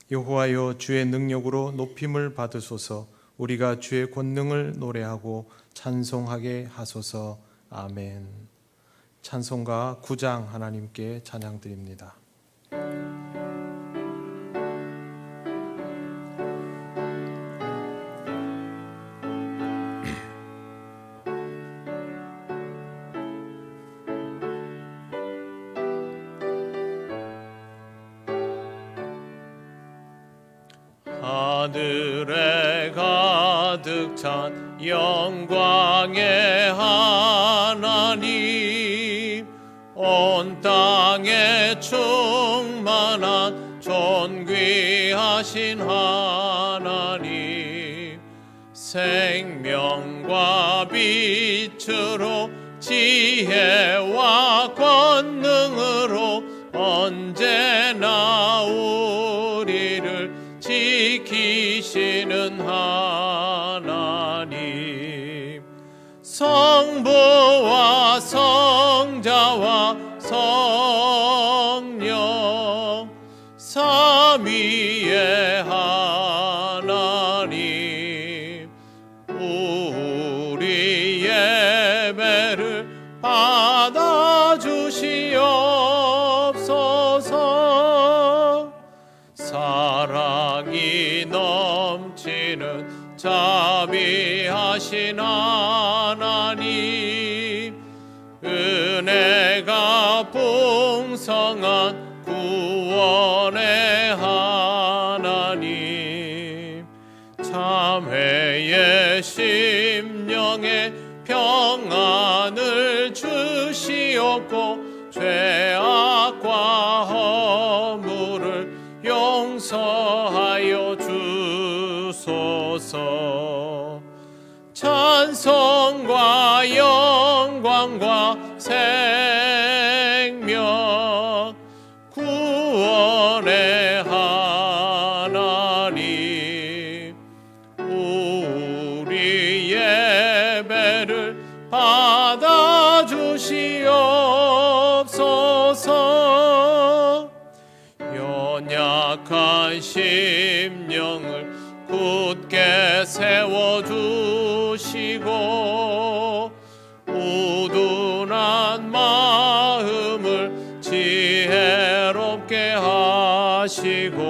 여호와여, 주의 능력으로 높임을 받으소서. 우리가 주의 권능을 노래하고 찬송하게 하소서. 아멘. 찬송가 9장 하나님께 찬양드립니다. 하늘에 가득 찬 영광의 하나님, 온 땅에 충만한 존귀하신 하나님, 생명과 빛으로 지혜와 권능으로 언제나 우리를 지키시는 하나님, 성부와 성자와 성령 삼위의 하나님, 우리 예배를 받아주시옵소서. 사랑이 넘치는 자비하신 하나님, 은혜가 풍성한 구원의 하나님, 참회의 심령에 평안을 주시옵고 죄악과 허물을 용서하여 주소서. 찬송과 영광과 생명 구원의 하나님, 우리 예배를 받아주시옵소서. 연약한 심령을 굳게 세워주시고 우둔한 마음을 지혜롭게 하시고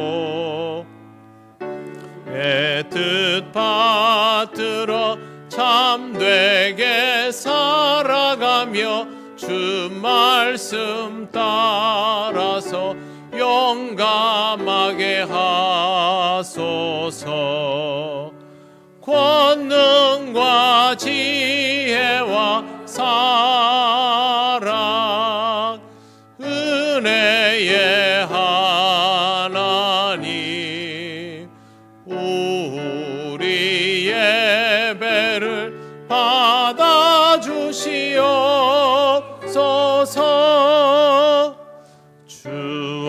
애뜻 받들어 참되게 살아가며 주 말씀 따라서 용감하게 하소서. 권능과 지혜와 사랑 은혜의 하나님, 우리 예배를 받아주시옵소서. 주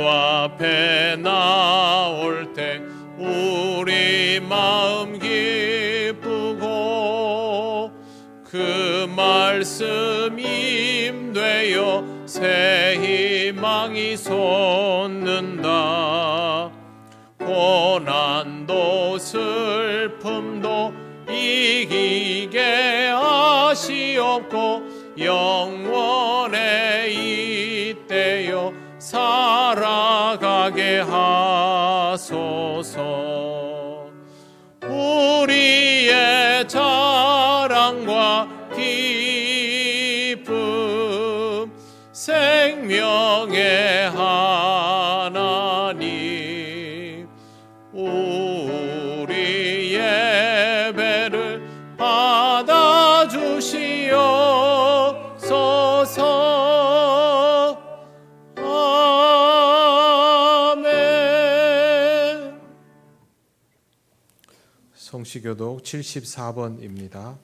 앞에 나올 때 우리 마음 기쁘고 그 말씀 임되어 새 희망이 솟는다. 고난도 슬픔도 이기게 하시옵고 영원의 이때여 살아가게 하소서. 우리의 자랑과 기쁨 생명의 하나님, 우리 예배를 받아주시옵소서. 아멘. 성시교독 74번입니다.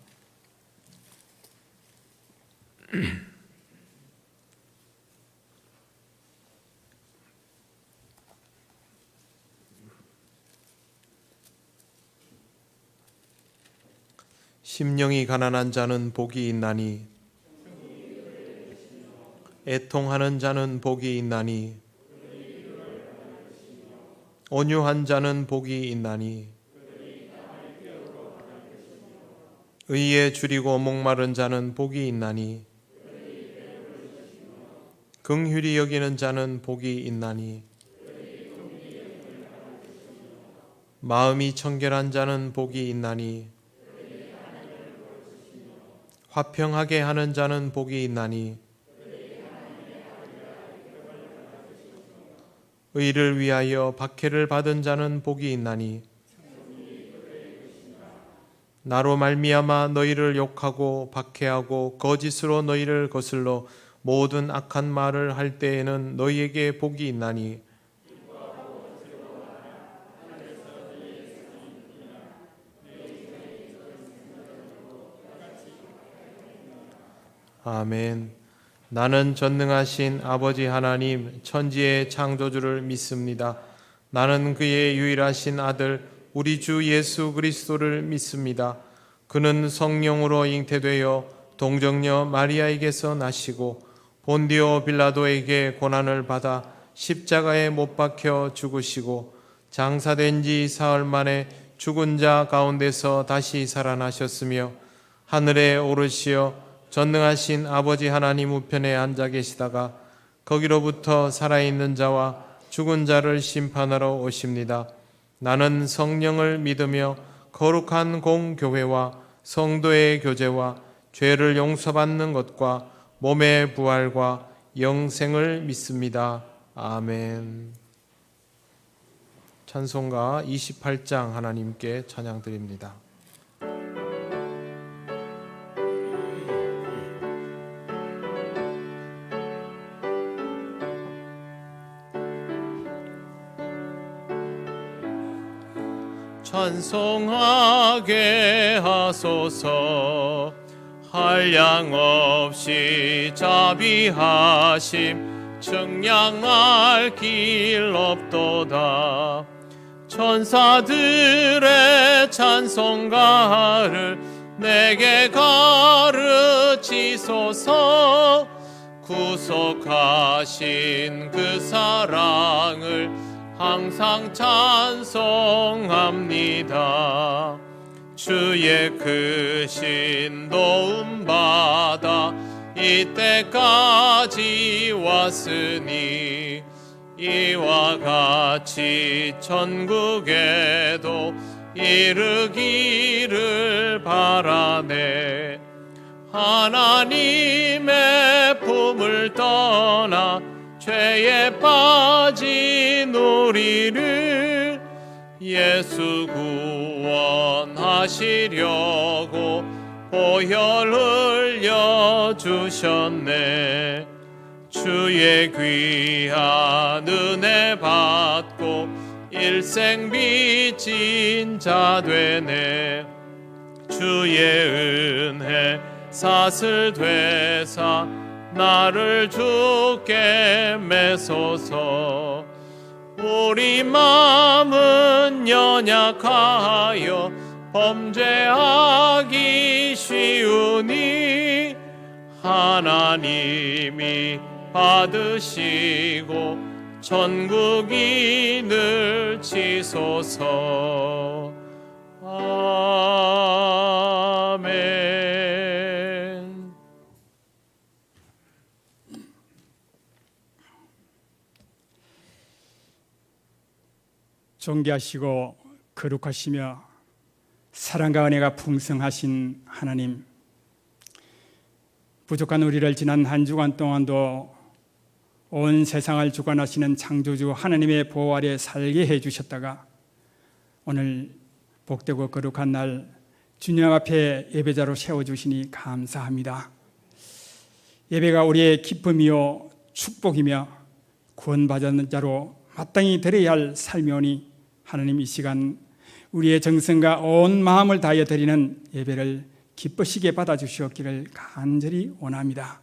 심령이 가난한 자는 복이 있나니 애통하는 자는 복이 있나니 온유한 자는 복이 있나니 의에 줄이고 목마른 자는 복이 있나니 긍휼히 여기는 자는 복이 있나니 마음이 청결한 자는 복이 있나니 화평하게 하는 자는 복이 있나니 의를 위하여 박해를 받은 자는 복이 있나니 나로 말미암아 너희를 욕하고 박해하고 거짓으로 너희를 거슬러 모든 악한 말을 할 때에는 너희에게 복이 있나니 아멘. 나는 전능하신 아버지 하나님 천지의 창조주를 믿습니다. 나는 그의 유일하신 아들 우리 주 예수 그리스도를 믿습니다. 그는 성령으로 잉태되어 동정녀 마리아에게서 나시고 본디오 빌라도에게 고난을 받아 십자가에 못 박혀 죽으시고 장사된 지 사흘 만에 죽은 자 가운데서 다시 살아나셨으며 하늘에 오르시어 전능하신 아버지 하나님 우편에 앉아 계시다가 거기로부터 살아있는 자와 죽은 자를 심판하러 오십니다. 나는 성령을 믿으며 거룩한 공교회와 성도의 교제와 죄를 용서받는 것과 몸의 부활과 영생을 믿습니다. 아멘. 찬송가 28장 하나님께 찬양드립니다. 찬송하게 하소서. 한량없이 자비하심 측량할 길 없도다. 천사들의 찬송가를 내게 가르치소서. 구속하신 그 사랑을 항상 찬송합니다. 주의 크신 도움받아 이때까지 왔으니 이와 같이 천국에도 이르기를 바라네. 하나님의 품을 떠나 죄에 빠진 우리를 예수 구원하시려고 보혈 흘려주셨네. 주의 귀한 은혜 받고 일생 빚진 자 되네. 주의 은혜 사슬 되사 나를 주께 매소서. 우리 마음은 연약하여 범죄하기 쉬우니 하나님이 받으시고 천국인을 치소서. 아멘. 존귀하시고 거룩하시며 사랑과 은혜가 풍성하신 하나님, 부족한 우리를 지난 한 주간 동안도 온 세상을 주관하시는 창조주 하나님의 보호 아래 살게 해주셨다가 오늘 복되고 거룩한 날 주님 앞에 예배자로 세워주시니 감사합니다. 예배가 우리의 기쁨이요 축복이며 구원받은 자로 마땅히 드려야 할 삶이오니 하나님 이 시간 우리의 정성과 온 마음을 다하여 드리는 예배를 기쁘시게 받아주시옵기를 간절히 원합니다.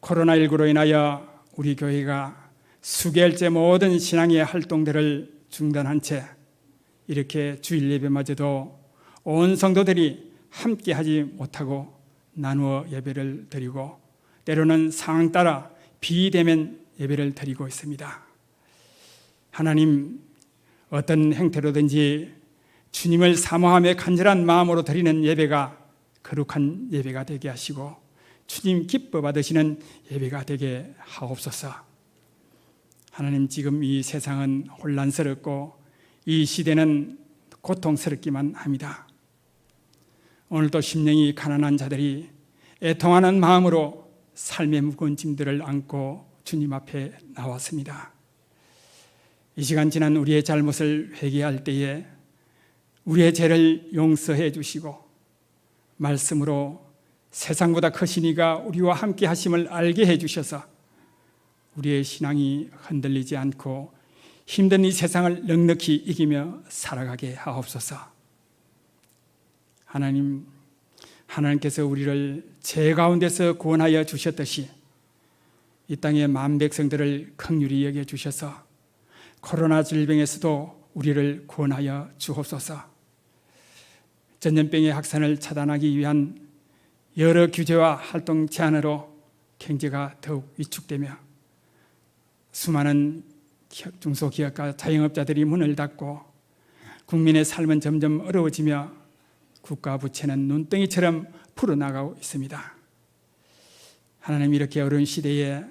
코로나19로 인하여 우리 교회가 수개월째 모든 신앙의 활동들을 중단한 채 이렇게 주일 예배마저도 온 성도들이 함께 하지 못하고 나누어 예배를 드리고 때로는 상황 따라 비대면 예배를 드리고 있습니다. 하나님, 어떤 행태로든지 주님을 사모하며 간절한 마음으로 드리는 예배가 거룩한 예배가 되게 하시고 주님 기뻐 받으시는 예배가 되게 하옵소서. 하나님, 지금 이 세상은 혼란스럽고 이 시대는 고통스럽기만 합니다. 오늘도 심령이 가난한 자들이 애통하는 마음으로 삶의 무거운 짐들을 안고 주님 앞에 나왔습니다. 이 시간 지난 우리의 잘못을 회개할 때에 우리의 죄를 용서해 주시고 말씀으로 세상보다 크신 이가 우리와 함께 하심을 알게 해 주셔서 우리의 신앙이 흔들리지 않고 힘든 이 세상을 넉넉히 이기며 살아가게 하옵소서. 하나님, 하나님께서 우리를 죄 가운데서 구원하여 주셨듯이 이 땅의 만 백성들을 긍휼히 여겨 주셔서 코로나 질병에서도 우리를 구원하여 주옵소서. 전염병의 확산을 차단하기 위한 여러 규제와 활동 제한으로 경제가 더욱 위축되며 수많은 중소기업과 자영업자들이 문을 닫고 국민의 삶은 점점 어려워지며 국가 부채는 눈덩이처럼 풀어나가고 있습니다. 하나님, 이렇게 어려운 시대에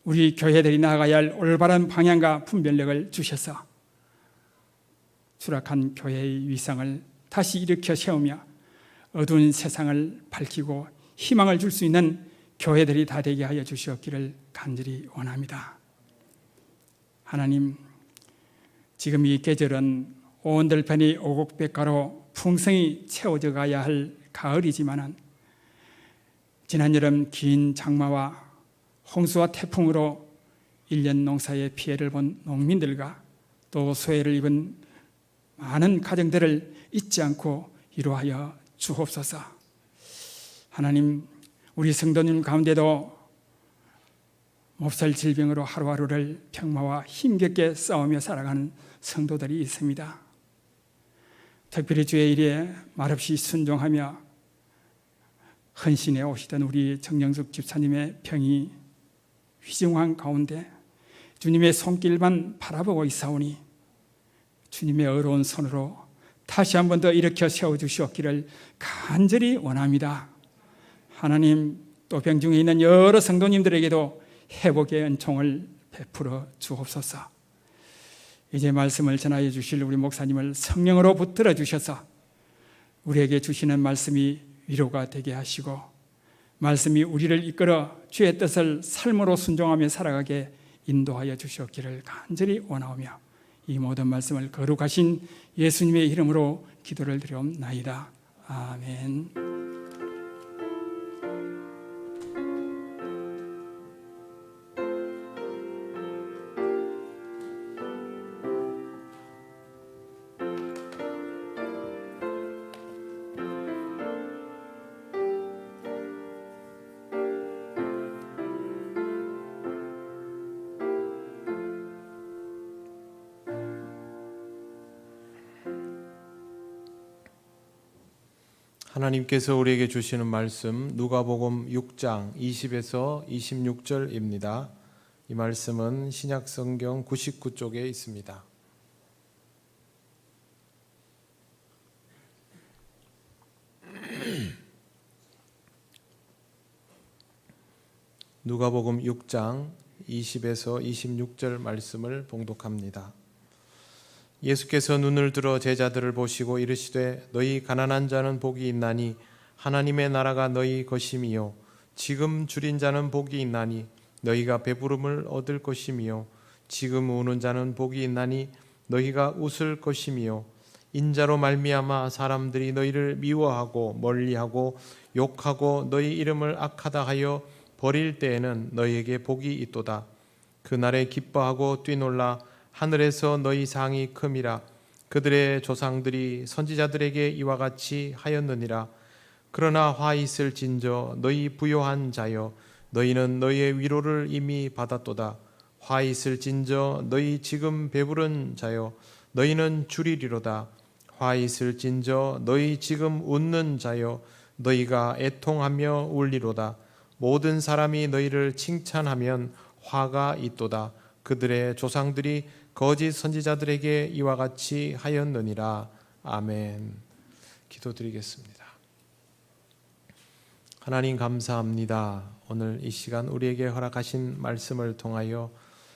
우리 교회들이 나아가야 할 올바른 방향과 분별력을 주셔서 추락한 교회의 위상을 다시 일으켜 세우며 어두운 세상을 밝히고 희망을 줄 수 있는 교회들이 다 되게 하여 주시옵기를 간절히 원합니다. 하나님, 지금 이 계절은 온들판이 오곡백과로 풍성히 채워져 가야 할 가을이지만은 지난 여름 긴 장마와 홍수와 태풍으로 1년 농사의 피해를 본 농민들과 또 소외를 입은 많은 가정들을 잊지 않고 위로하여 주옵소서. 하나님, 우리 성도님 가운데도 몹살 질병으로 하루하루를 평마와 힘겹게 싸우며 살아가는 성도들이 있습니다. 특별히 주의 일에 말없이 순종하며 헌신해 오시던 우리 정영숙 집사님의 병이 위중한 가운데 주님의 손길만 바라보고 있사오니 주님의 어려운 손으로 다시 한 번 더 일으켜 세워주시옵기를 간절히 원합니다. 하나님, 또 병중에 있는 여러 성도님들에게도 회복의 은총을 베풀어 주옵소서. 이제 말씀을 전하여 주실 우리 목사님을 성령으로 붙들어 주셔서 우리에게 주시는 말씀이 위로가 되게 하시고 말씀이 우리를 이끌어 주의 뜻을 삶으로 순종하며 살아가게 인도하여 주시옵기를 간절히 원하오며 이 모든 말씀을 거룩하신 예수님의 이름으로 기도를 드리옵나이다. 아멘. 하나님께서 우리에게 주시는 말씀 누가복음 6장 20에서 26절입니다. 이 말씀은 신약성경 99쪽에 있습니다. 누가복음 6장 20에서 26절 말씀을 봉독합니다. 예수께서 눈을 들어 제자들을 보시고 이르시되 너희 가난한 자는 복이 있나니 하나님의 나라가 너희 것임이요 지금 줄인 자는 복이 있나니 너희가 배부름을 얻을 것임이요 지금 우는 자는 복이 있나니 너희가 웃을 것임이요 인자로 말미암아 사람들이 너희를 미워하고 멀리하고 욕하고 너희 이름을 악하다 하여 버릴 때에는 너희에게 복이 있도다. 그날에 기뻐하고 뛰놀라 하늘에서 너희 상이 큼이라. 그들의 조상들이 선지자들에게 이와 같이 하였느니라. 그러나 화 있을진저 너희 부요한 자여 너희는 너희의 위로를 이미 받았도다. 화 있을진저 너희 지금 배부른 자여 너희는 줄이리로다. 화 있을진저 너희 지금 웃는 자여 너희가 애통하며 울리로다. 모든 사람이 너희를 칭찬하면 화가 있도다. 그들의 조상들이 거짓 선지자들에게 이와 같이 하였느니라. 아멘. 기도드리겠습니다. 하나님 감사합니다. 오늘 이 시간 우리에게 허락하신 말씀을 통하여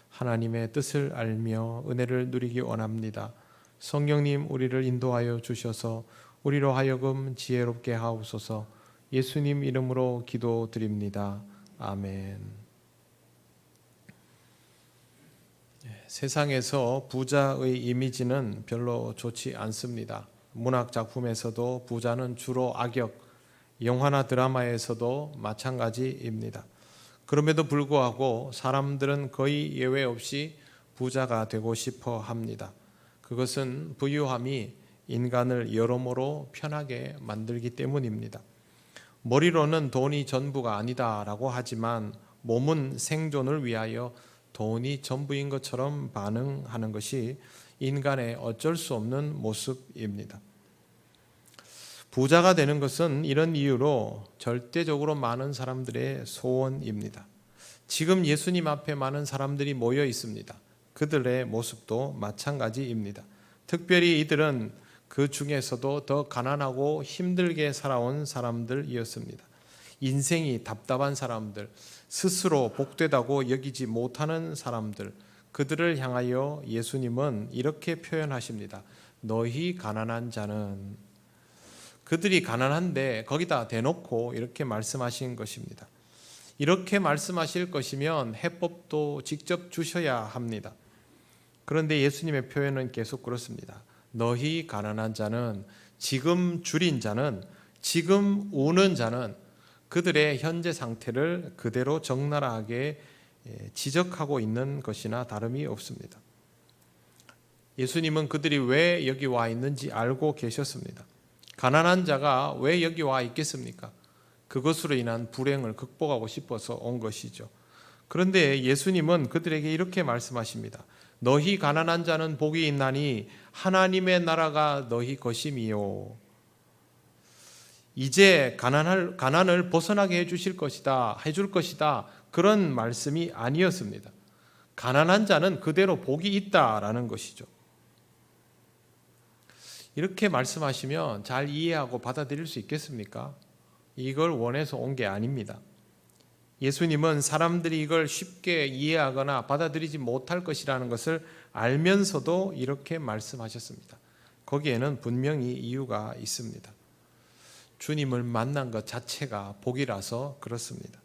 하나님의 뜻을 알며 은혜를 누리기 원합니다. 성령님 우리를 인도하여 주셔서 우리로 하여금 지혜롭게 하옵소서. 예수님 이름으로 기도드립니다. 아멘. 세상에서 부자의 이미지는 별로 좋지 않습니다. 문학 작품에서도 부자는 주로 악역, 영화나 드라마에서도 마찬가지입니다. 그럼에도 불구하고 사람들은 거의 예외 없이 부자가 되고 싶어 합니다. 그것은 부유함이 인간을 여러모로 편하게 만들기 때문입니다. 머리로는 돈이 전부가 아니다라고 하지만 몸은 생존을 위하여 돈이 전부인 것처럼 반응하는 것이 인간의 어쩔 수 없는 모습입니다. 부자가 되는 것은 이런 이유로 절대적으로 많은 사람들의 소원입니다. 지금 예수님 앞에 많은 사람들이 모여 있습니다. 그들의 모습도 마찬가지입니다. 특별히 이들은 그 중에서도 더 가난하고 힘들게 살아온 사람들이었습니다. 인생이 답답한 사람들, 스스로 복되다고 여기지 못하는 사람들, 그들을 향하여 예수님은 이렇게 표현하십니다. 너희 가난한 자는, 그들이 가난한데 거기다 대놓고 이렇게 말씀하신 것입니다. 이렇게 말씀하실 것이면 해법도 직접 주셔야 합니다. 그런데 예수님의 표현은 계속 그렇습니다. 너희 가난한 자는, 지금 줄인 자는, 지금 우는 자는 그들의 현재 상태를 그대로 적나라하게 지적하고 있는 것이나 다름이 없습니다. 예수님은 그들이 왜 여기 와 있는지 알고 계셨습니다. 가난한 자가 왜 여기 와 있겠습니까? 그것으로 인한 불행을 극복하고 싶어서 온 것이죠. 그런데 예수님은 그들에게 이렇게 말씀하십니다. 너희 가난한 자는 복이 있나니 하나님의 나라가 너희 것임이요. 이제 가난을 벗어나게 해줄 것이다. 그런 말씀이 아니었습니다. 가난한 자는 그대로 복이 있다라는 것이죠. 이렇게 말씀하시면 잘 이해하고 받아들일 수 있겠습니까? 이걸 원해서 온 게 아닙니다. 예수님은 사람들이 이걸 쉽게 이해하거나 받아들이지 못할 것이라는 것을 알면서도 이렇게 말씀하셨습니다. 거기에는 분명히 이유가 있습니다. 주님을 만난 것 자체가 복이라서 그렇습니다.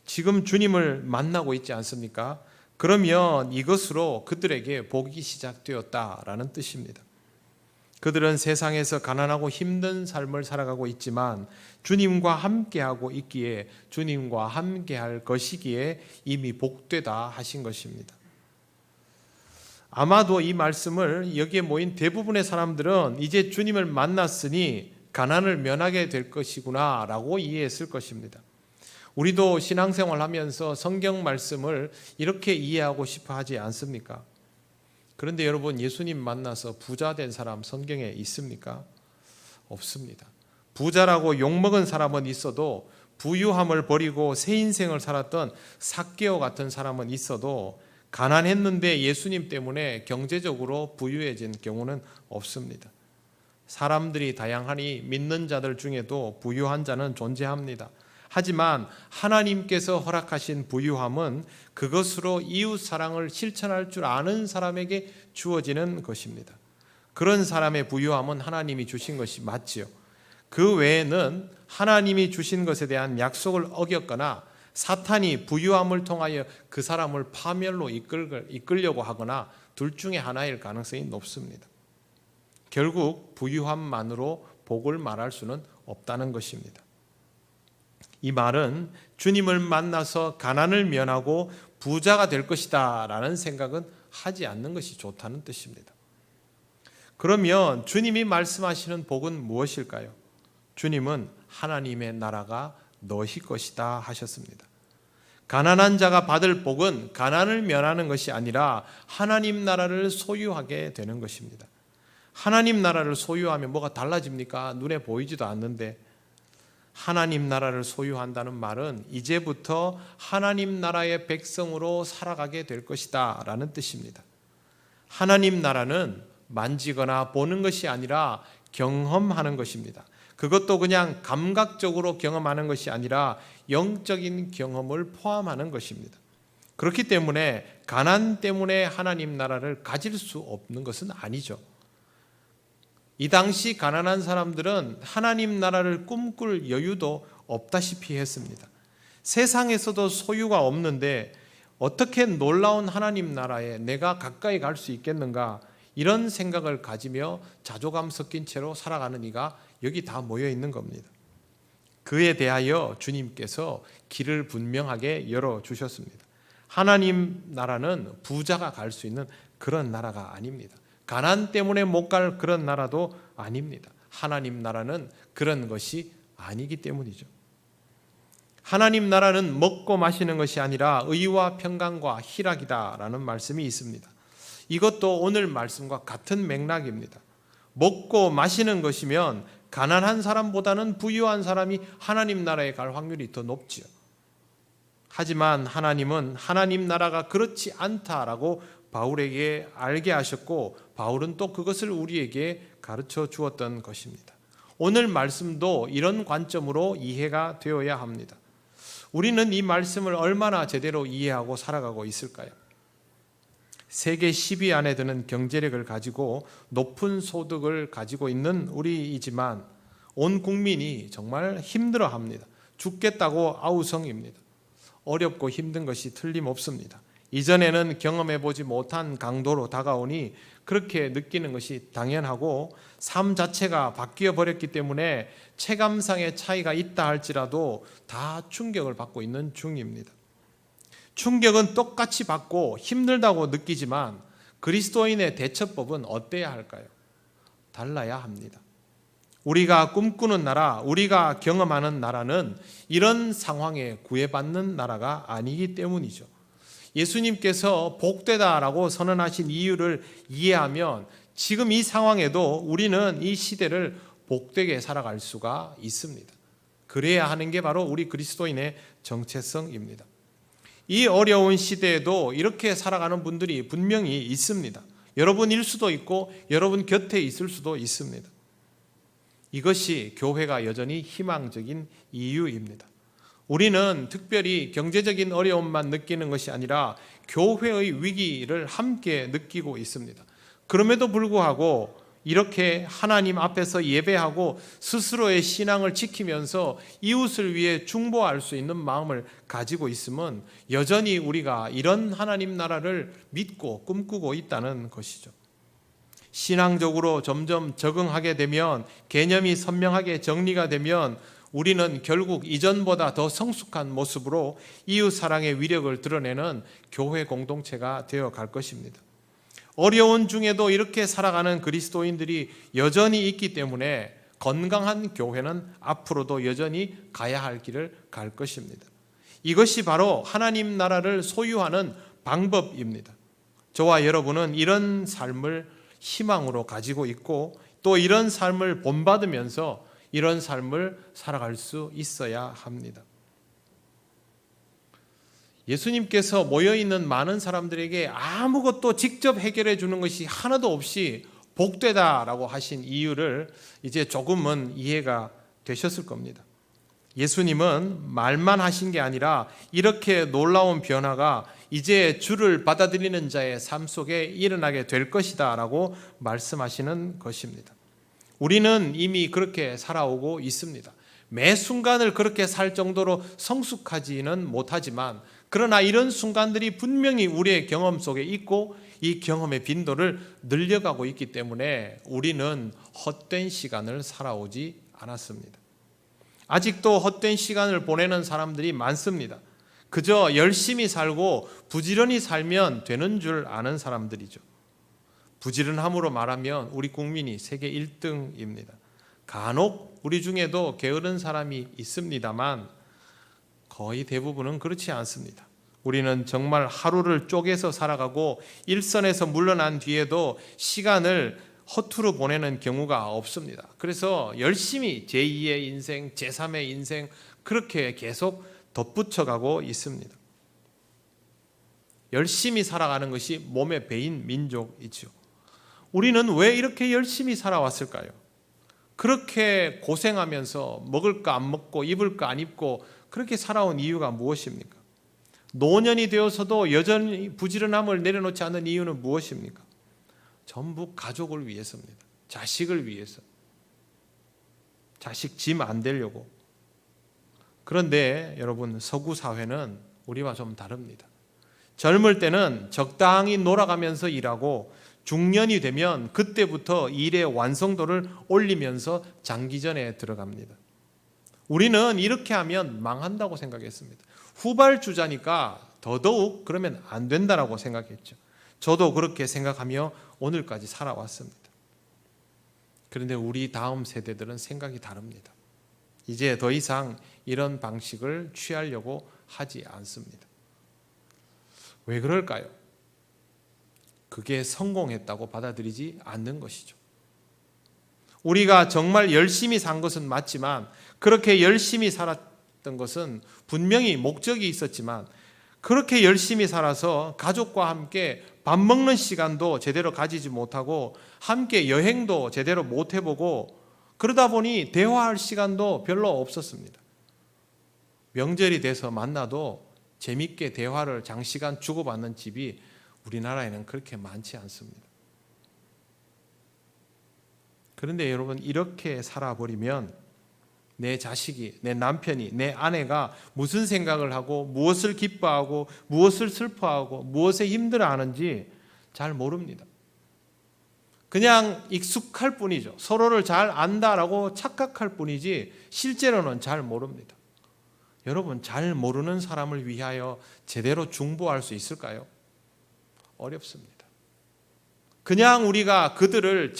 지금 주님을 만나고 있지 않습니까? 그러면 이것으로 그들에게 복이 시작되었다라는 뜻입니다. 그들은 세상에서 가난하고 힘든 삶을 살아가고 있지만 주님과 함께하고 있기에, 주님과 함께할 것이기에 이미 복되다 하신 것입니다. 아마도 이 말씀을 여기에 모인 대부분의 사람들은 이제 주님을 만났으니 가난을 면하게 될 것이구나 라고 이해했을 것입니다. 우리도 신앙생활 하면서 성경 말씀을 이렇게 이해하고 싶어 하지 않습니까? 그런데 여러분, 예수님 만나서 부자 된 사람 성경에 있습니까? 없습니다. 부자라고 욕먹은 사람은 있어도, 부유함을 버리고 새 인생을 살았던 삭개오 같은 사람은 있어도 가난했는데 예수님 때문에 경제적으로 부유해진 경우는 없습니다. 사람들이 다양하니 믿는 자들 중에도 부유한 자는 존재합니다. 하지만 하나님께서 허락하신 부유함은 그것으로 이웃 사랑을 실천할 줄 아는 사람에게 주어지는 것입니다. 그런 사람의 부유함은 하나님이 주신 것이 맞지요. 그 외에는 하나님이 주신 것에 대한 약속을 어겼거나 사탄이 부유함을 통하여 그 사람을 파멸로 이끌려고 하거나 둘 중에 하나일 가능성이 높습니다. 결국 부유함만으로 복을 말할 수는 없다는 것입니다. 이 말은 주님을 만나서 가난을 면하고 부자가 될 것이다 라는 생각은 하지 않는 것이 좋다는 뜻입니다. 그러면 주님이 말씀하시는 복은 무엇일까요? 주님은 하나님의 나라가 너희 것이다 하셨습니다. 가난한 자가 받을 복은 가난을 면하는 것이 아니라 하나님 나라를 소유하게 되는 것입니다. 하나님 나라를 소유하면 뭐가 달라집니까? 눈에 보이지도 않는데. 하나님 나라를 소유한다는 말은 이제부터 하나님 나라의 백성으로 살아가게 될 것이다 라는 뜻입니다. 하나님 나라는 만지거나 보는 것이 아니라 경험하는 것입니다. 그것도 그냥 감각적으로 경험하는 것이 아니라 영적인 경험을 포함하는 것입니다. 그렇기 때문에 가난 때문에 하나님 나라를 가질 수 없는 것은 아니죠. 이 당시 가난한 사람들은 하나님 나라를 꿈꿀 여유도 없다시피 했습니다. 세상에서도 소유가 없는데 어떻게 놀라운 하나님 나라에 내가 가까이 갈 수 있겠는가, 이런 생각을 가지며 자조감 섞인 채로 살아가는 이가 여기 다 모여 있는 겁니다. 그에 대하여 주님께서 길을 분명하게 열어주셨습니다. 하나님 나라는 부자가 갈 수 있는 그런 나라가 아닙니다. 가난 때문에 못 갈 그런 나라도 아닙니다. 하나님 나라는 그런 것이 아니기 때문이죠. 하나님 나라는 먹고 마시는 것이 아니라 의와 평강과 희락이다라는 말씀이 있습니다. 이것도 오늘 말씀과 같은 맥락입니다. 먹고 마시는 것이면 가난한 사람보다는 부유한 사람이 하나님 나라에 갈 확률이 더 높지요. 하지만 하나님은 하나님 나라가 그렇지 않다라고 바울에게 알게 하셨고, 바울은 또 그것을 우리에게 가르쳐 주었던 것입니다. 오늘 말씀도 이런 관점으로 이해가 되어야 합니다. 우리는 이 말씀을 얼마나 제대로 이해하고 살아가고 있을까요? 세계 10위 안에 드는 경제력을 가지고 높은 소득을 가지고 있는 우리이지만 온 국민이 정말 힘들어합니다. 죽겠다고 아우성입니다. 어렵고 힘든 것이 틀림없습니다. 이전에는 경험해보지 못한 강도로 다가오니 그렇게 느끼는 것이 당연하고, 삶 자체가 바뀌어 버렸기 때문에 체감상의 차이가 있다 할지라도 다 충격을 받고 있는 중입니다. 충격은 똑같이 받고 힘들다고 느끼지만 그리스도인의 대처법은 어때야 할까요? 달라야 합니다. 우리가 꿈꾸는 나라, 우리가 경험하는 나라는 이런 상황에 구애받는 나라가 아니기 때문이죠. 예수님께서 복되다라고 선언하신 이유를 이해하면 지금 이 상황에도 우리는 이 시대를 복되게 살아갈 수가 있습니다. 그래야 하는 게 바로 우리 그리스도인의 정체성입니다. 이 어려운 시대에도 이렇게 살아가는 분들이 분명히 있습니다. 여러분일 수도 있고 여러분 곁에 있을 수도 있습니다. 이것이 교회가 여전히 희망적인 이유입니다. 우리는 특별히 경제적인 어려움만 느끼는 것이 아니라 교회의 위기를 함께 느끼고 있습니다. 그럼에도 불구하고 이렇게 하나님 앞에서 예배하고 스스로의 신앙을 지키면서 이웃을 위해 중보할 수 있는 마음을 가지고 있으면 여전히 우리가 이런 하나님 나라를 믿고 꿈꾸고 있다는 것이죠. 신앙적으로 점점 적응하게 되면, 개념이 선명하게 정리가 되면 우리는 결국 이전보다 더 성숙한 모습으로 이웃 사랑의 위력을 드러내는 교회 공동체가 되어 갈 것입니다. 어려운 중에도 이렇게 살아가는 그리스도인들이 여전히 있기 때문에 건강한 교회는 앞으로도 여전히 가야 할 길을 갈 것입니다. 이것이 바로 하나님 나라를 소유하는 방법입니다. 저와 여러분은 이런 삶을 희망으로 가지고 있고 또 이런 삶을 본받으면서 이런 삶을 살아갈 수 있어야 합니다. 예수님께서 모여있는 많은 사람들에게 아무것도 직접 해결해 주는 것이 하나도 없이 복되다라고 하신 이유를 이제 조금은 이해가 되셨을 겁니다. 예수님은 말만 하신 게 아니라 이렇게 놀라운 변화가 이제 주를 받아들이는 자의 삶 속에 일어나게 될 것이다 라고 말씀하시는 것입니다. 우리는 이미 그렇게 살아오고 있습니다. 매 순간을 그렇게 살 정도로 성숙하지는 못하지만 그러나 이런 순간들이 분명히 우리의 경험 속에 있고 이 경험의 빈도를 늘려가고 있기 때문에 우리는 헛된 시간을 살아오지 않았습니다. 아직도 헛된 시간을 보내는 사람들이 많습니다. 그저 열심히 살고 부지런히 살면 되는 줄 아는 사람들이죠. 부지런함으로 말하면 우리 국민이 세계 1등입니다. 간혹 우리 중에도 게으른 사람이 있습니다만 거의 대부분은 그렇지 않습니다. 우리는 정말 하루를 쪼개서 살아가고 일선에서 물러난 뒤에도 시간을 허투루 보내는 경우가 없습니다. 그래서 열심히 제2의 인생, 제3의 인생 그렇게 계속 덧붙여가고 있습니다. 열심히 살아가는 것이 몸에 배인 민족이죠. 우리는 왜 이렇게 열심히 살아왔을까요? 그렇게 고생하면서 먹을 거 안 먹고 입을 거 안 입고 그렇게 살아온 이유가 무엇입니까? 노년이 되어서도 여전히 부지런함을 내려놓지 않는 이유는 무엇입니까? 전부 가족을 위해서입니다. 자식을 위해서. 자식 짐 안 되려고. 그런데 여러분, 서구 사회는 우리와 좀 다릅니다. 젊을 때는 적당히 놀아가면서 일하고 중년이 되면 그때부터 일의 완성도를 올리면서 장기전에 들어갑니다. 우리는 이렇게 하면 망한다고 생각했습니다. 후발주자니까 더더욱 그러면 안 된다라고 생각했죠. 저도 그렇게 생각하며 오늘까지 살아왔습니다. 그런데 우리 다음 세대들은 생각이 다릅니다. 이제 더 이상 이런 방식을 취하려고 하지 않습니다. 왜 그럴까요? 그게 성공했다고 받아들이지 않는 것이죠. 우리가 정말 열심히 산 것은 맞지만 그렇게 열심히 살았던 것은 분명히 목적이 있었지만 그렇게 열심히 살아서 가족과 함께 밥 먹는 시간도 제대로 가지지 못하고 함께 여행도 제대로 못 해보고 그러다 보니 대화할 시간도 별로 없었습니다. 명절이 돼서 만나도 재밌게 대화를 장시간 주고받는 집이 우리나라에는 그렇게 많지 않습니다. 그런데 여러분, 이렇게 살아버리면 내 자식이, 내 남편이, 내 아내가 무슨 생각을 하고 무엇을 기뻐하고 무엇을 슬퍼하고 무엇에 힘들어하는지 잘 모릅니다. 그냥 익숙할 뿐이죠. 서로를 잘 안다라고 착각할 뿐이지 실제로는 잘 모릅니다. 여러분, 잘 모르는 사람을 위하여 제대로 중보할 수 있을까요? 어렵습니다. 그냥 우리가 그들을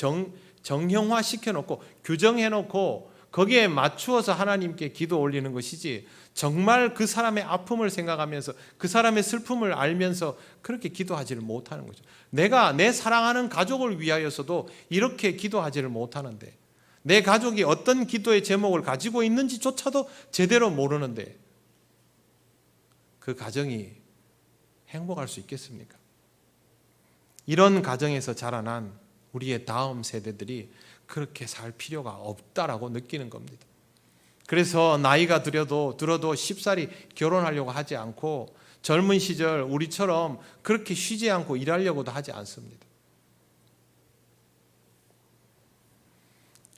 정형화 시켜놓고 규정해놓고 거기에 맞추어서 하나님께 기도 올리는 것이지 정말 그 사람의 아픔을 생각하면서 그 사람의 슬픔을 알면서 그렇게 기도하지를 못하는 거죠. 내가 내 사랑하는 가족을 위하여서도 이렇게 기도하지를 못하는데 내 가족이 어떤 기도의 제목을 가지고 있는지조차도 제대로 모르는데 그 가정이 행복할 수 있겠습니까? 이런 가정에서 자라난 우리의 다음 세대들이 그렇게 살 필요가 없다라고 느끼는 겁니다. 그래서 나이가 들어도 쉽사리 결혼하려고 하지 않고 젊은 시절 우리처럼 그렇게 쉬지 않고 일하려고도 하지 않습니다.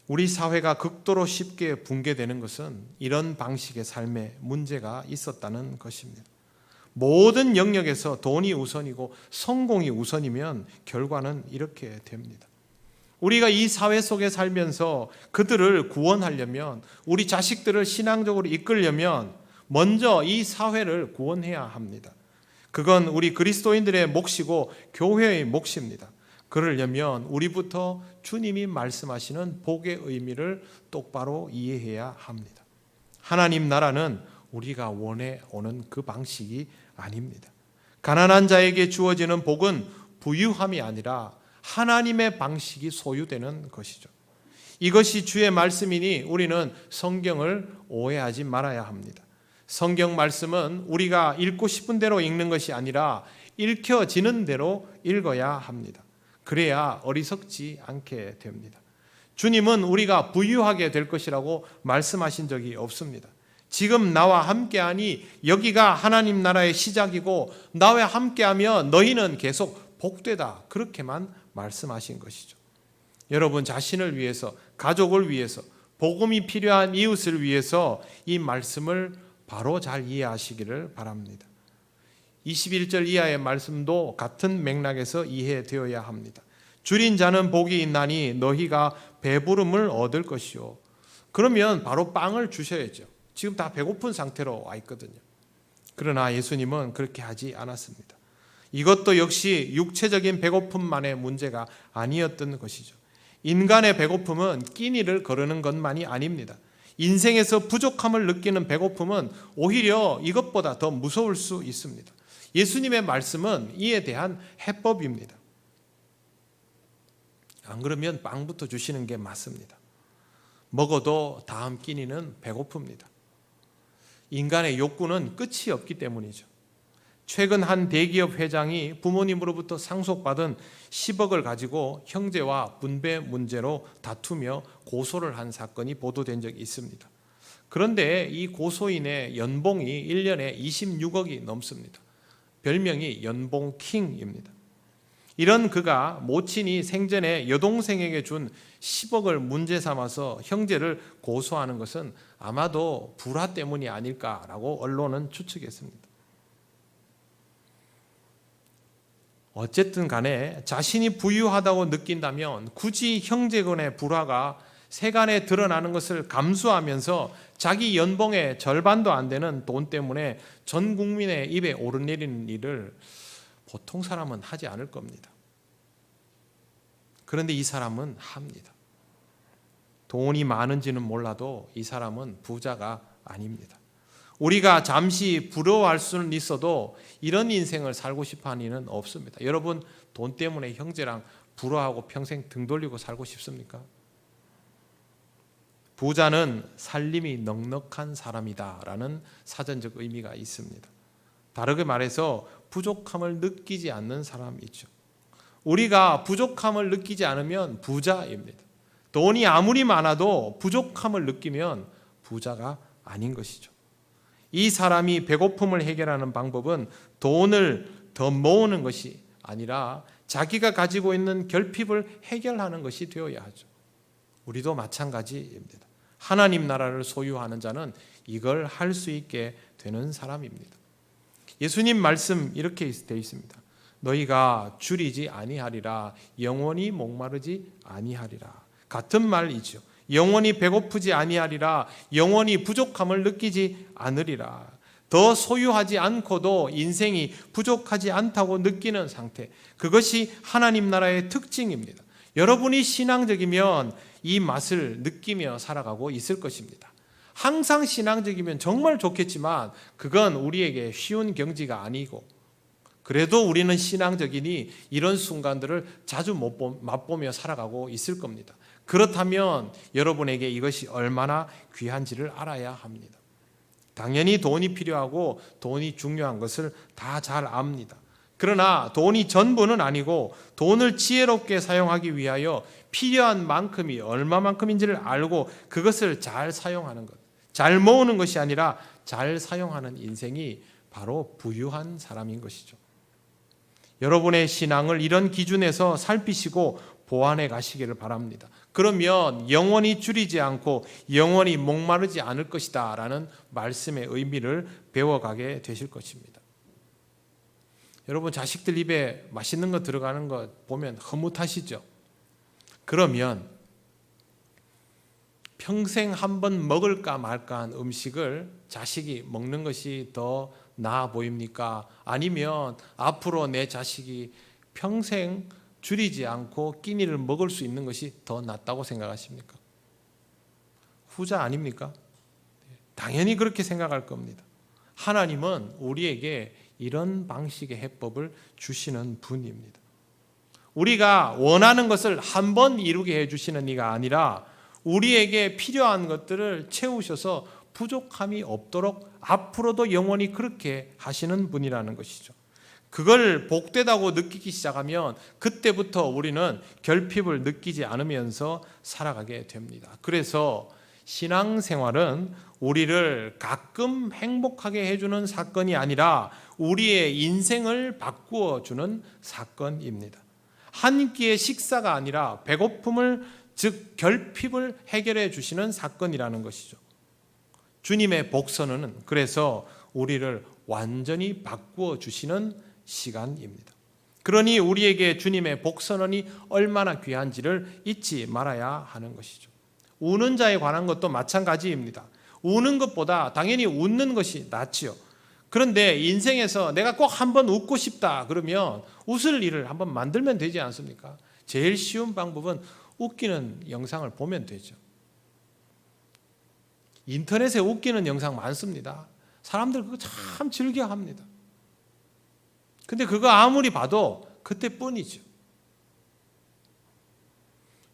우리 사회가 극도로 쉽게 붕괴되는 것은 이런 방식의 삶에 문제가 있었다는 것입니다. 모든 영역에서 돈이 우선이고 성공이 우선이면 결과는 이렇게 됩니다. 우리가 이 사회 속에 살면서 그들을 구원하려면, 우리 자식들을 신앙적으로 이끌려면 먼저 이 사회를 구원해야 합니다. 그건 우리 그리스도인들의 몫이고 교회의 몫입니다. 그러려면 우리부터 주님이 말씀하시는 복의 의미를 똑바로 이해해야 합니다. 하나님 나라는 우리가 원해 오는 그 방식이 아닙니다. 가난한 자에게 주어지는 복은 부유함이 아니라 하나님의 방식이 소유되는 것이죠. 이것이 주의 말씀이니 우리는 성경을 오해하지 말아야 합니다. 성경 말씀은 우리가 읽고 싶은 대로 읽는 것이 아니라 읽혀지는 대로 읽어야 합니다. 그래야 어리석지 않게 됩니다. 주님은 우리가 부유하게 될 것이라고 말씀하신 적이 없습니다. 지금 나와 함께하니 여기가 하나님 나라의 시작이고 나와 함께하며 너희는 계속 복되다, 그렇게만 말씀하신 것이죠. 여러분 자신을 위해서, 가족을 위해서, 복음이 필요한 이웃을 위해서 이 말씀을 바로 잘 이해하시기를 바랍니다. 21절 이하의 말씀도 같은 맥락에서 이해되어야 합니다. 줄인 자는 복이 있나니 너희가 배부름을 얻을 것이요. 그러면 바로 빵을 주셔야죠. 지금 다 배고픈 상태로 와 있거든요. 그러나 예수님은 그렇게 하지 않았습니다. 이것도 역시 육체적인 배고픔만의 문제가 아니었던 것이죠. 인간의 배고픔은 끼니를 거르는 것만이 아닙니다. 인생에서 부족함을 느끼는 배고픔은 오히려 이것보다 더 무서울 수 있습니다. 예수님의 말씀은 이에 대한 해법입니다. 안 그러면 빵부터 주시는 게 맞습니다. 먹어도 다음 끼니는 배고픕니다. 인간의 욕구는 끝이 없기 때문이죠. 최근 한 대기업 회장이 부모님으로부터 상속받은 10억을 가지고 형제와 분배 문제로 다투며 고소를 한 사건이 보도된 적이 있습니다. 그런데 이 고소인의 연봉이 1년에 26억이 넘습니다. 별명이 연봉킹입니다. 이런 그가 모친이 생전에 여동생에게 준 10억을 문제 삼아서 형제를 고소하는 것은 아마도 불화 때문이 아닐까라고 언론은 추측했습니다. 어쨌든 간에 자신이 부유하다고 느낀다면 굳이 형제간의 불화가 세간에 드러나는 것을 감수하면서 자기 연봉의 절반도 안 되는 돈 때문에 전 국민의 입에 오르내리는 일을 보통 사람은 하지 않을 겁니다. 그런데 이 사람은 합니다. 돈이 많은지는 몰라도 이 사람은 부자가 아닙니다. 우리가 잠시 부러워할 수는 있어도 이런 인생을 살고 싶어하는 이는 없습니다. 여러분, 돈 때문에 형제랑 부러워하고 평생 등 돌리고 살고 싶습니까? 부자는 살림이 넉넉한 사람이다라는 사전적 의미가 있습니다. 다르게 말해서 부족함을 느끼지 않는 사람이죠. 우리가 부족함을 느끼지 않으면 부자입니다. 돈이 아무리 많아도 부족함을 느끼면 부자가 아닌 것이죠. 이 사람이 배고픔을 해결하는 방법은 돈을 더 모으는 것이 아니라 자기가 가지고 있는 결핍을 해결하는 것이 되어야 하죠. 우리도 마찬가지입니다. 하나님 나라를 소유하는 자는 이걸 할 수 있게 되는 사람입니다. 예수님 말씀 이렇게 되어 있습니다. 너희가 줄이지 아니하리라, 영원히 목마르지 아니하리라. 같은 말이죠. 영원히 배고프지 아니하리라, 영원히 부족함을 느끼지 않으리라. 더 소유하지 않고도 인생이 부족하지 않다고 느끼는 상태, 그것이 하나님 나라의 특징입니다. 여러분이 신앙적이면 이 맛을 느끼며 살아가고 있을 것입니다. 항상 신앙적이면 정말 좋겠지만 그건 우리에게 쉬운 경지가 아니고, 그래도 우리는 신앙적이니 이런 순간들을 자주 맛보며 살아가고 있을 겁니다. 그렇다면 여러분에게 이것이 얼마나 귀한지를 알아야 합니다. 당연히 돈이 필요하고 돈이 중요한 것을 다 잘 압니다. 그러나 돈이 전부는 아니고 돈을 지혜롭게 사용하기 위하여 필요한 만큼이 얼마만큼인지를 알고 그것을 잘 사용하는 것, 잘 모으는 것이 아니라 잘 사용하는 인생이 바로 부유한 사람인 것이죠. 여러분의 신앙을 이런 기준에서 살피시고 보완해 가시기를 바랍니다. 그러면 영원히 줄이지 않고 영원히 목마르지 않을 것이다 라는 말씀의 의미를 배워가게 되실 것입니다. 여러분, 자식들 입에 맛있는 거 들어가는 거 보면 흐뭇하시죠? 그러면 평생 한번 먹을까 말까 한 음식을 자식이 먹는 것이 더 나아 보입니까? 아니면 앞으로 내 자식이 평생 줄이지 않고 끼니를 먹을 수 있는 것이 더 낫다고 생각하십니까? 후자 아닙니까? 당연히 그렇게 생각할 겁니다. 하나님은 우리에게 이런 방식의 해법을 주시는 분입니다. 우리가 원하는 것을 한 번 이루게 해주시는 이가 아니라 우리에게 필요한 것들을 채우셔서 부족함이 없도록 앞으로도 영원히 그렇게 하시는 분이라는 것이죠. 그걸 복되다고 느끼기 시작하면 그때부터 우리는 결핍을 느끼지 않으면서 살아가게 됩니다. 그래서 신앙생활은 우리를 가끔 행복하게 해주는 사건이 아니라 우리의 인생을 바꾸어 주는 사건입니다. 한 끼의 식사가 아니라 배고픔을, 즉 결핍을 해결해 주시는 사건이라는 것이죠. 주님의 복선언은 그래서 우리를 완전히 바꾸어 주시는 시간입니다. 그러니 우리에게 주님의 복선언이 얼마나 귀한지를 잊지 말아야 하는 것이죠. 우는 자에 관한 것도 마찬가지입니다. 우는 것보다 당연히 웃는 것이 낫지요. 그런데 인생에서 내가 꼭 한번 웃고 싶다 그러면 웃을 일을 한번 만들면 되지 않습니까? 제일 쉬운 방법은 웃기는 영상을 보면 되죠. 인터넷에 웃기는 영상 많습니다. 사람들 그거 참 즐겨합니다. 근데 그거 아무리 봐도 그때뿐이죠.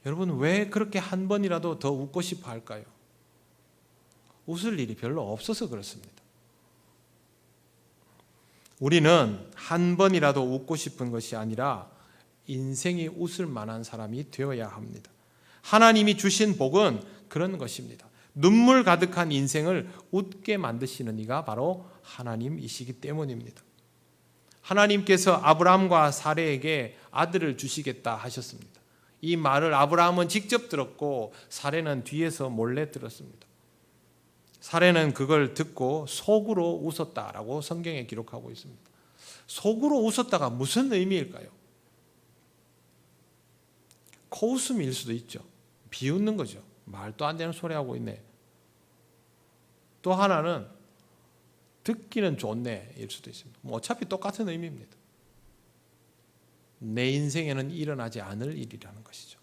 여러분 왜 그렇게 한 번이라도 더 웃고 싶어 할까요? 웃을 일이 별로 없어서 그렇습니다. 우리는 한 번이라도 웃고 싶은 것이 아니라 인생이 웃을 만한 사람이 되어야 합니다. 하나님이 주신 복은 그런 것입니다. 눈물 가득한 인생을 웃게 만드시는 이가 바로 하나님이시기 때문입니다. 하나님께서 아브라함과 사레에게 아들을 주시겠다 하셨습니다. 이 말을 아브라함은 직접 들었고 사레는 뒤에서 몰래 들었습니다. 사레는 그걸 듣고 속으로 웃었다라고 성경에 기록하고 있습니다. 속으로 웃었다가 무슨 의미일까요? 코웃음일 수도 있죠. 비웃는 거죠. 말도 안 되는 소리 하고 있네. 또 하나는 듣기는 좋네 일 수도 있습니다. 어차피 똑같은 의미입니다. 내 인생에는 일어나지 않을 일이라는 것이죠.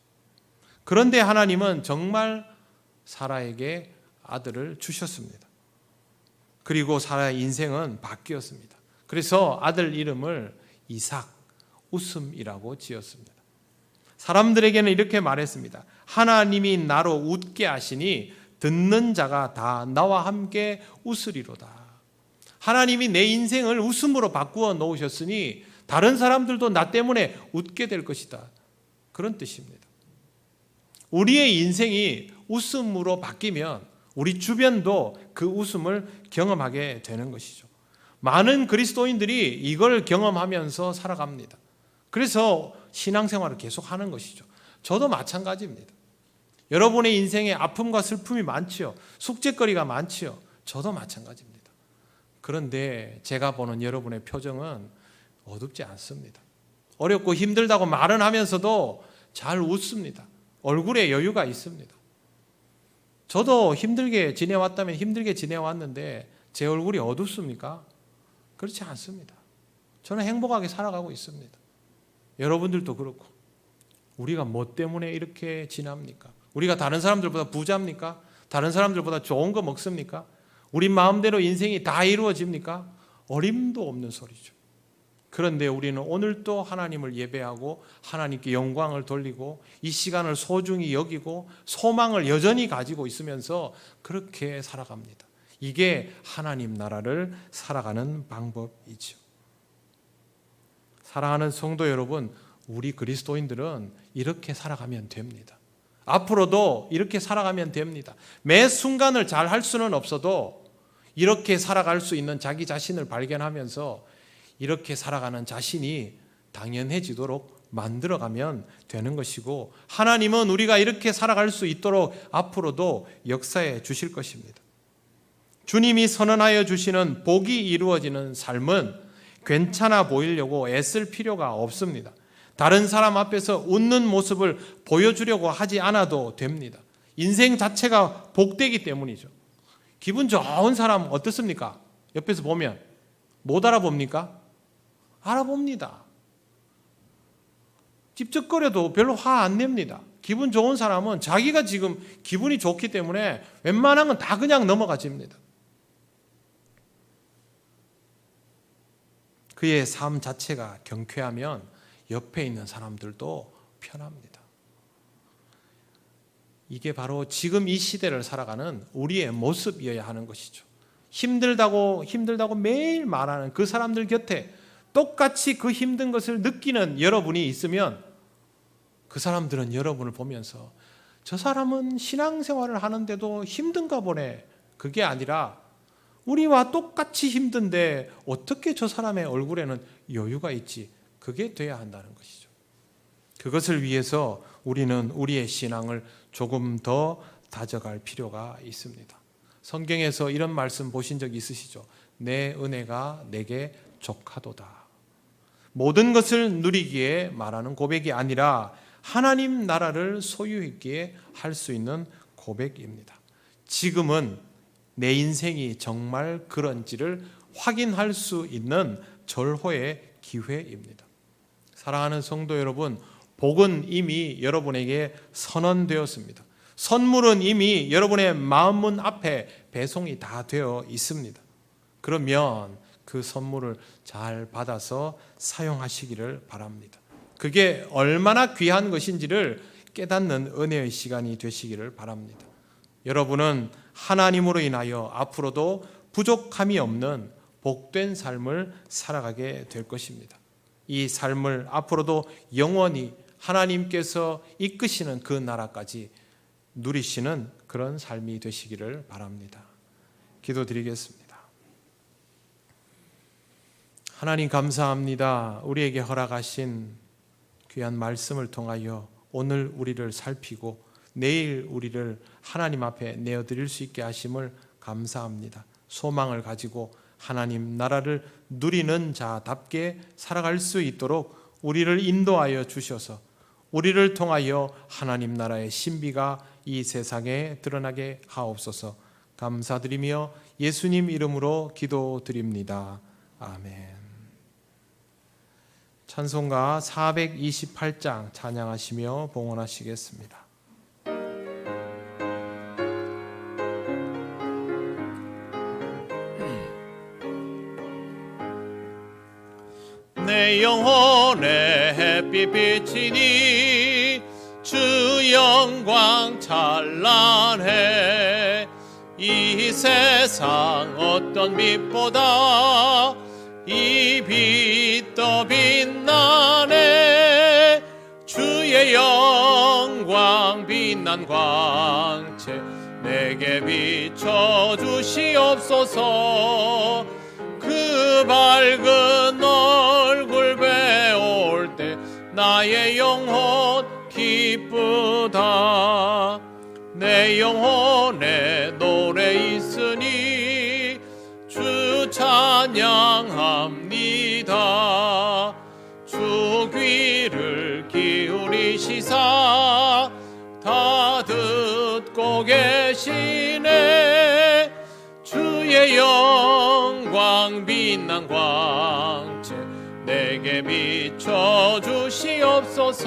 그런데 하나님은 정말 사라에게 아들을 주셨습니다. 그리고 사라의 인생은 바뀌었습니다. 그래서 아들 이름을 이삭, 웃음이라고 지었습니다. 사람들에게는 이렇게 말했습니다. 하나님이 나로 웃게 하시니 듣는 자가 다 나와 함께 웃으리로다. 하나님이 내 인생을 웃음으로 바꾸어 놓으셨으니 다른 사람들도 나 때문에 웃게 될 것이다. 그런 뜻입니다. 우리의 인생이 웃음으로 바뀌면 우리 주변도 그 웃음을 경험하게 되는 것이죠. 많은 그리스도인들이 이걸 경험하면서 살아갑니다. 그래서 신앙생활을 계속하는 것이죠. 저도 마찬가지입니다. 여러분의 인생에 아픔과 슬픔이 많지요. 숙제거리가 많지요. 저도 마찬가지입니다. 그런데 제가 보는 여러분의 표정은 어둡지 않습니다. 어렵고 힘들다고 말은 하면서도 잘 웃습니다. 얼굴에 여유가 있습니다. 저도 힘들게 지내왔다면 힘들게 지내왔는데 제 얼굴이 어둡습니까? 그렇지 않습니다. 저는 행복하게 살아가고 있습니다. 여러분들도 그렇고. 우리가 뭐 때문에 이렇게 지납니까? 우리가 다른 사람들보다 부자입니까? 다른 사람들보다 좋은 거 먹습니까? 우리 마음대로 인생이 다 이루어집니까? 어림도 없는 소리죠. 그런데 우리는 오늘도 하나님을 예배하고 하나님께 영광을 돌리고 이 시간을 소중히 여기고 소망을 여전히 가지고 있으면서 그렇게 살아갑니다. 이게 하나님 나라를 살아가는 방법이죠. 사랑하는 성도 여러분, 우리 그리스도인들은 이렇게 살아가면 됩니다. 앞으로도 이렇게 살아가면 됩니다. 매 순간을 잘 할 수는 없어도 이렇게 살아갈 수 있는 자기 자신을 발견하면서 이렇게 살아가는 자신이 당연해지도록 만들어가면 되는 것이고 하나님은 우리가 이렇게 살아갈 수 있도록 앞으로도 역사해 주실 것입니다. 주님이 선언하여 주시는 복이 이루어지는 삶은 괜찮아 보이려고 애쓸 필요가 없습니다. 다른 사람 앞에서 웃는 모습을 보여주려고 하지 않아도 됩니다. 인생 자체가 복되기 때문이죠. 기분 좋은 사람 어떻습니까? 옆에서 보면 못 알아봅니까? 알아봅니다. 찝쩍거려도 별로 화 안 냅니다. 기분 좋은 사람은 자기가 지금 기분이 좋기 때문에 웬만한 건 다 그냥 넘어가집니다. 그의 삶 자체가 경쾌하면 옆에 있는 사람들도 편합니다. 이게 바로 지금 이 시대를 살아가는 우리의 모습이어야 하는 것이죠. 힘들다고 매일 말하는 그 사람들 곁에 똑같이 그 힘든 것을 느끼는 여러분이 있으면 그 사람들은 여러분을 보면서 저 사람은 신앙생활을 하는데도 힘든가 보네. 그게 아니라 우리와 똑같이 힘든데 어떻게 저 사람의 얼굴에는 여유가 있지? 그게 돼야 한다는 것이죠. 그것을 위해서 우리는 우리의 신앙을 조금 더 다져갈 필요가 있습니다. 성경에서 이런 말씀 보신 적 있으시죠? 내 은혜가 내게 족하도다. 모든 것을 누리기에 말하는 고백이 아니라 하나님 나라를 소유했기에 할 수 있는 고백입니다. 지금은 내 인생이 정말 그런지를 확인할 수 있는 절호의 기회입니다. 사랑하는 성도 여러분, 복은 이미 여러분에게 선언되었습니다. 선물은 이미 여러분의 마음문 앞에 배송이 다 되어 있습니다. 그러면 그 선물을 잘 받아서 사용하시기를 바랍니다. 그게 얼마나 귀한 것인지를 깨닫는 은혜의 시간이 되시기를 바랍니다. 여러분은 하나님으로 인하여 앞으로도 부족함이 없는 복된 삶을 살아가게 될 것입니다. 이 삶을 앞으로도 영원히 하나님께서 이끄시는 그 나라까지 누리시는 그런 삶이 되시기를 바랍니다. 기도드리겠습니다. 하나님 감사합니다. 우리에게 허락하신 귀한 말씀을 통하여 오늘 우리를 살피고 내일 우리를 하나님 앞에 내어드릴 수 있게 하심을 감사합니다. 소망을 가지고 하나님 나라를 누리는 자답게 살아갈 수 있도록 우리를 인도하여 주셔서 우리를 통하여 하나님 나라의 신비가 이 세상에 드러나게 하옵소서. 감사드리며 예수님 이름으로 기도드립니다. 아멘. 찬송가 428장 찬양하시며 봉헌하시겠습니다. 내 영혼의 햇빛 비치니 주 영광 찬란해. 이 세상 어떤 빛보다 이 빛 더 빛나네. 주의 영광 빛난 광채 내게 비춰 주시옵소서. 그 밝은 얼굴 배울 때 나의 영혼 기쁘다. 내 영혼에 노래 있으니 주 찬양합니다. 주 귀를 기울이시사 다 듣고 계시네. 주의 영광 빛난 광채 내게 비춰 주시옵소서.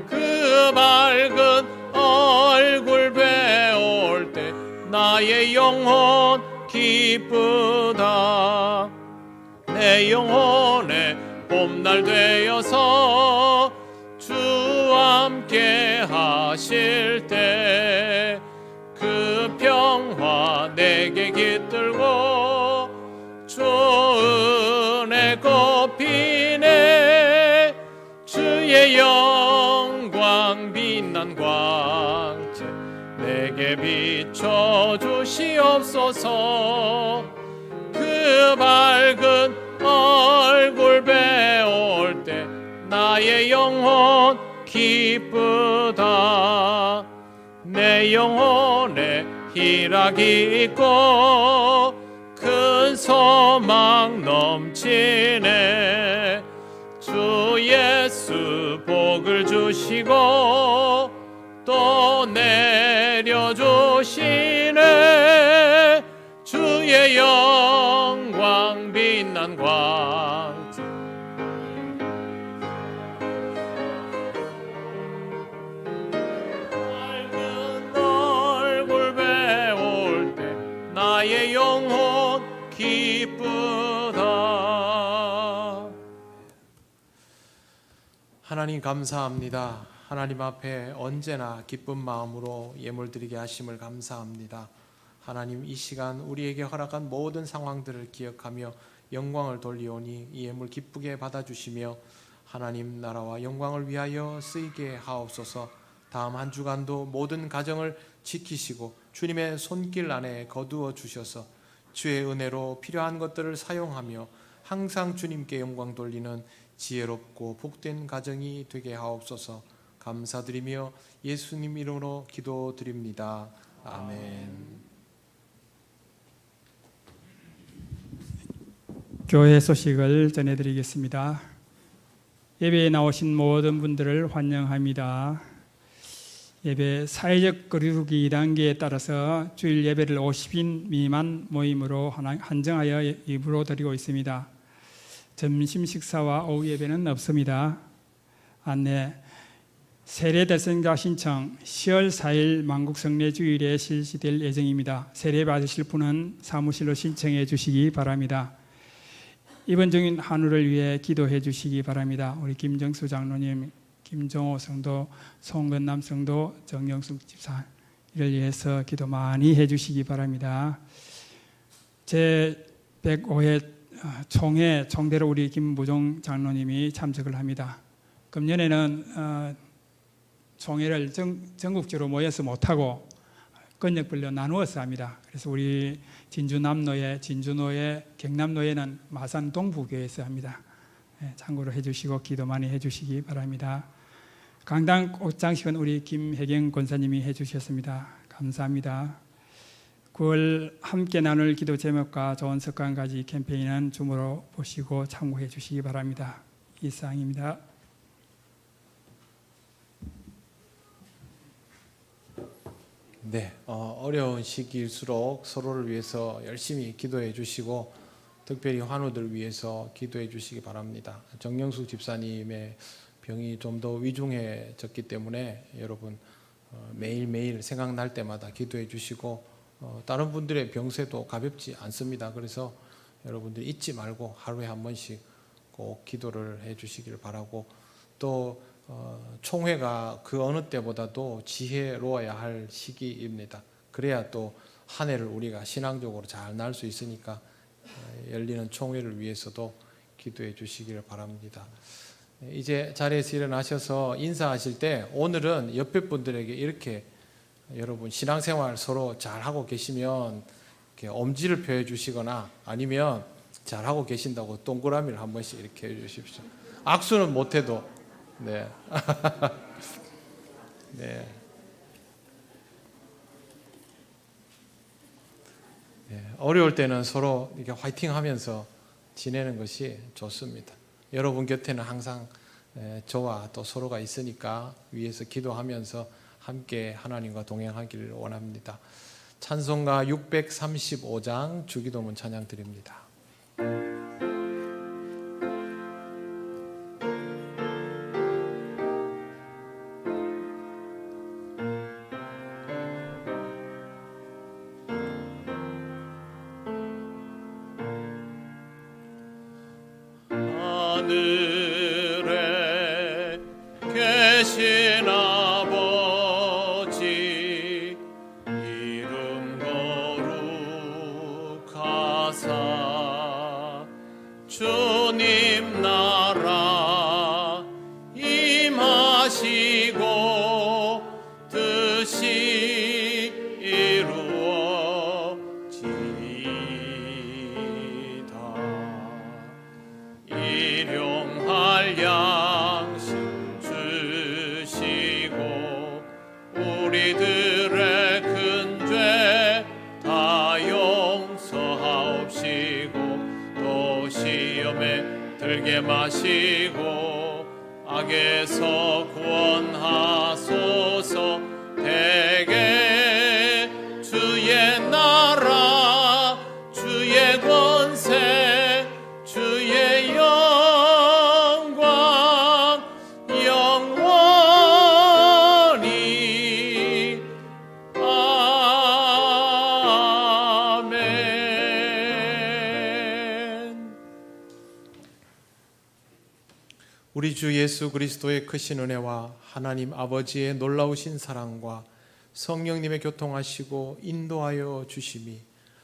그 밝은 얼굴 배울 때 나의 영혼 기쁘다. 내 영혼에 봄날 되어서 주와 함께 하실 때 그 평화 내게 깃들고 주 은혜 꽃피네. 주의 영광 빛난 광채 내게 비춰 주시옵소서. 그 밝은 얼굴 배울 때 나의 영혼 기쁘다. 내 영혼에 희락이 있고 큰 소망 넘치네. 주 예수 복을 주시고 또 내려주시네. 주의 영광 빛난 광채 밝은 얼굴 배울 때 나의 영혼 기쁘다. 하나님 감사합니다. 하나님 앞에 언제나 기쁜 마음으로 예물드리게 하심을 감사합니다. 하나님 이 시간 우리에게 허락한 모든 상황들을 기억하며 영광을 돌리오니 이 예물 기쁘게 받아주시며 하나님 나라와 영광을 위하여 쓰이게 하옵소서. 다음 한 주간도 모든 가정을 지키시고 주님의 손길 안에 거두어 주셔서 주의 은혜로 필요한 것들을 사용하며 항상 주님께 영광 돌리는 지혜롭고 복된 가정이 되게 하옵소서. 감사드리며 예수님 이름으로 기도드립니다. 아멘. 교회 소식을 전해드리겠습니다. 예배에 나오신 모든 분들을 환영합니다. 예배 사회적 거리두기 2단계에 따라서 주일 예배를 50인 미만 모임으로 한정하여 입으로 드리고 있습니다. 점심 식사와 오후 예배는 없습니다. 안내: 세례 대상자 신청 10월 4일 만국성례 주일에 실시될 예정입니다. 세례 받으실 분은 사무실로 신청해 주시기 바랍니다. 이번 중인 한우를 위해 기도해 주시기 바랍니다. 우리 김정수 장로님 김정호 성도, 송건남 성도, 정영숙 집사 이를 위해서 기도 많이 해주시기 바랍니다. 제 105회 총회 총대로 우리 김무종 장로님이 참석을 합니다. 금년에는 총회를 전국적으로 모여서 못하고 권역별로 나누어서 합니다. 그래서 우리 진주 남로회, 진주노회, 경남노회는 마산 동부교회에서 합니다. 참고로 해주시고 기도 많이 해주시기 바랍니다. 강당 꽃장식은 우리 김혜경 권사님이 해주셨습니다. 감사합니다. 9월 함께 나눌 기도 제목과 좋은 습관까지 캠페인은 줌으로 보시고 참고해 주시기 바랍니다. 이상입니다. 네, 어려운 시기일수록 서로를 위해서 열심히 기도해 주시고 특별히 환우들 위해서 기도해 주시기 바랍니다. 정영숙 집사님의 병이 좀 더 위중해졌기 때문에 여러분 매일매일 생각날 때마다 기도해 주시고 다른 분들의 병세도 가볍지 않습니다. 그래서 여러분들 잊지 말고 하루에 한 번씩 꼭 기도를 해 주시길 바라고 또 총회가 그 어느 때보다도 지혜로워야 할 시기입니다. 그래야 또 한 해를 우리가 신앙적으로 잘 날 수 있으니까 열리는 총회를 위해서도 기도해 주시기를 바랍니다. 이제 자리에서 일어나셔서 인사하실 때 오늘은 옆에 분들에게 이렇게 여러분 신앙생활 서로 잘하고 계시면 이렇게 엄지를 표해 주시거나 아니면 잘하고 계신다고 동그라미를 한 번씩 이렇게 해 주십시오. 악수는 못해도 네. 네. 네. 어려울 때는 서로 이렇게 화이팅 하면서 지내는 것이 좋습니다. 여러분 곁에는 항상 저와 또 서로가 있으니까 위에서 기도하면서 함께 하나님과 동행하기를 원합니다. 찬송가 635장 주기도문 찬양 드립니다. 하늘에 계신 아버지 이름 거룩하사 주님 나라 임하시고 뜻이 이루어지이다. 일용할 양식 주시고 우리들의 큰 죄 다 용서하옵시고 또 시험에 들게 마시고 악에서 구원하소서. 대개 주의 나라 주의 권세 주의 영광 영원히 아멘. 우리 주 예수 그리스도의 크신 은혜와 하나님 아버지의 놀라우신 사랑과 성령님의 교통하시고 인도하여 주심이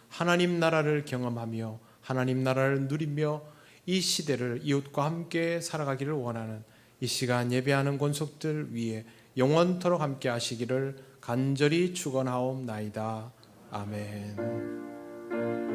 하나님 나라를 경험하며 하나님 나라를 누리며 이 시대를 이웃과 함께 살아가기를 원하는 이 시간 예배하는 권속들 위에 영원토록 함께 하시기를 간절히 축원하옵나이다. 아멘.